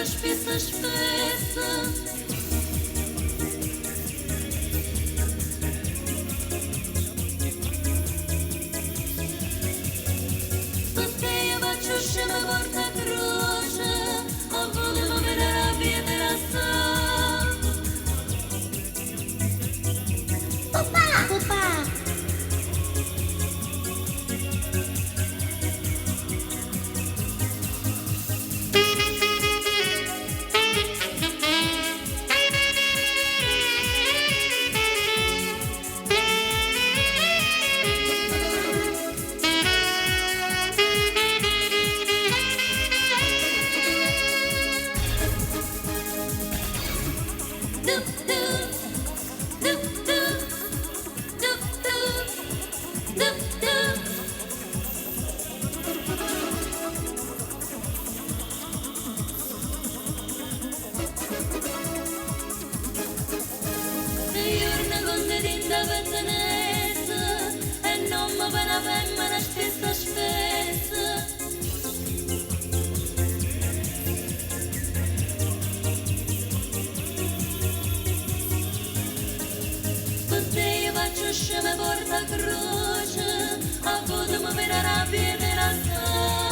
Spessa, spessa. Sotteia bacio scema porta croce, a volevo vedere la via della sa. Papà, papà. E non mi va una femmina spessa spessa. Così io faccio scema porta croce, a voto mi viene rabbia e me la sa.